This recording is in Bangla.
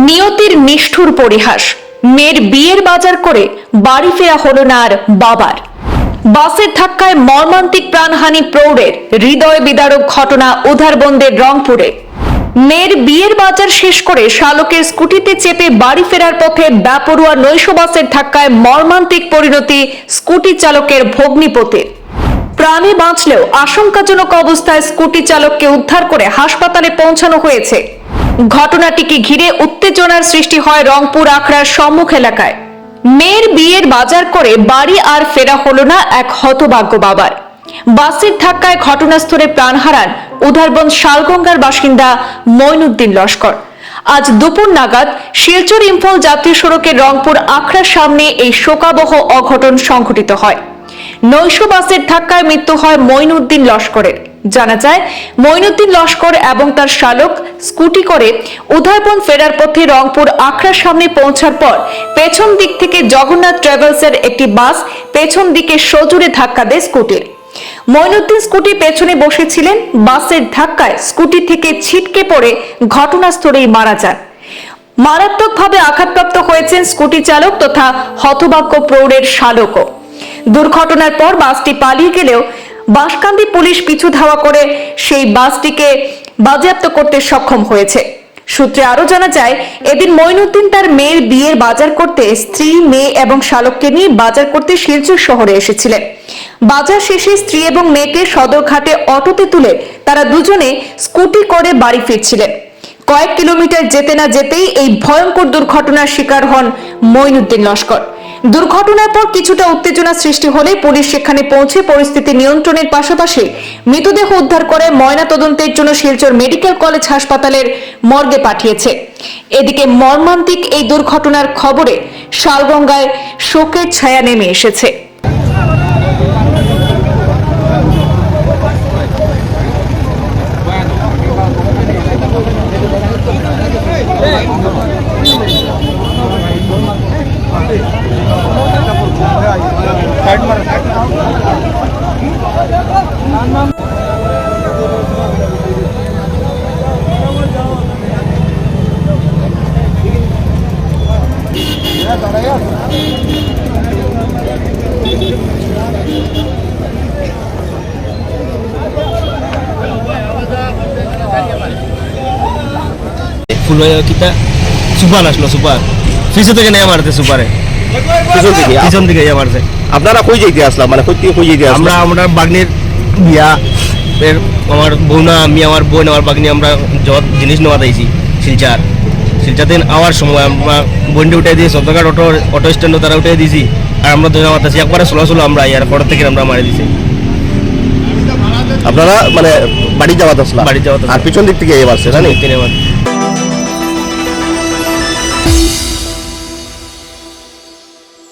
নিয়তির নিষ্ঠুর পরিহাস, মেয়ের বিয়ের বাজার করে বাড়ি ফেরা হলো না আর বাবার। বাসের ধাক্কায় মর্মান্তিক প্রাণহানি প্রৌঢ়ের, হৃদয় বিদারক ঘটনা উধারবন্দের রংপুরে। মেয়ের বিয়ের বাজার শেষ করে শালকের স্কুটিতে চেপে বাড়ি ফেরার পথে বেপরোয়া নৈশ বাসের ধাক্কায় মর্মান্তিক পরিণতি স্কুটি চালকের ভগ্নিপতির। প্রাণে বাঁচলেও আশঙ্কাজনক অবস্থায় স্কুটি চালককে উদ্ধার করে হাসপাতালে পৌঁছানো হয়েছে। ঘটনাটিকে ঘিরে উত্তেজনার সৃষ্টি হয় রংপুর আখড়ার সম্মুখ এলাকায়। মেয়ের বিয়ের বাজার করে বাড়ি আর ফেরা হলো না এক হতভাগ্য বাবার। বাসের ধাক্কায় ঘটনাস্থলে প্রাণ হারান উধারবন্দ শালগঙ্গার বাসিন্দা মঈনুদ্দিন লস্কর। আজ দুপুর নাগাদ শিলচর ইম্ফল জাতীয় সড়কের রংপুর আখড়ার সামনে এই শোকাবহ অঘটন সংঘটিত হয়। নৈশ বাসের ধাক্কায় মৃত্যু হয় মঈনুদ্দিন লস্করের। জানা যায়, মঈনুদ্দিন লস্কর এবং তার শালক স্কুটি করে উধারবন্দ ফেরার পথে রংপুর আখড়ার সামনে পৌঁছার পর পেছন দিক থেকে জগন্নাথ ট্রাভেলসের একটি বাস পেছন দিকে সজোরে ধাক্কা দেয় স্কুটির। মঈনুদ্দিন স্কুটি পেছনে বসেছিলেন। বাসের ধাক্কায় স্কুটি থেকে ছিটকে পড়ে ঘটনাস্থলেই মারা যান। মারাত্মকভাবে আঘাতপ্রাপ্ত হয়েছেন স্কুটি চালক তথা হতভাগ্য প্রৌঢ়ের শালকও। দুর্ঘটনার পর বাসটি পালিয়ে গেলেও বাঁশকান্দি পুলিশ পিছু ধাওয়া করে সেই বাসটিকে বাজেয়াপ্ত করতে সক্ষম হয়েছে। সূত্রে আরো জানা যায়, এদিন মঈনুদ্দিন তার মেয়ের বিয়ের বাজার করতে স্ত্রী, মেয়ে এবং শালককে নিয়ে বাজার করতে শিলচর শহরে এসেছিলেন। বাজার শেষে স্ত্রী এবং মেয়েকে সদরঘাটে অটোতে তুলে তারা দুজনে স্কুটি করে বাড়ি ফিরছিলেন। কয়েক কিলোমিটার যেতে না যেতেই এই ভয়ঙ্কর দুর্ঘটনার শিকার হন মঈনুদ্দিন লস্কর। দুর্ঘটনার পর কিছুটা উত্তেজনা সৃষ্টি হলে পুলিশ সেখানে পৌঁছে পরিস্থিতি নিয়ন্ত্রণের পাশাপাশি মৃতদেহ উদ্ধার করে ময়নাতদন্তের জন্য শিলচর মেডিকেল কলেজ হাসপাতালের মর্গে পাঠিয়েছে। এদিকে মর্মান্তিক এই দুর্ঘটনার খবরে শালগঙ্গায় শোকের ছায়া নেমে এসেছে। ফুলকিটা সুপার আসলো, সুপার পিছন থেকে নেই মারতে, সুপারে পিছন থেকে মারছে। আপনারা কই যাইতে আসলাম, মানে কই যাইতে আসলাম? আমরা বাগনির বিয়া এর, আমার বউনা, আমি, আমার বোন, আমার বাগনি, আমরা যত জিনিস নেওয়া দিয়েছি শিলচাতে আওয়ার সময় আমরা বোনটি উঠে দিয়ে সদরঘাট অটো স্ট্যান্ডও তারা উঠে দিয়েছি। আর আমরা দুজন আমার একবারে ষোলো আমরা ইয়ার পর থেকে আমরা মারি দিয়েছি। আপনারা মানে বাড়ি যাওয়া আসলাম, বাড়ি যাওয়া আর পিছন দিক থেকে মারছে, জানি।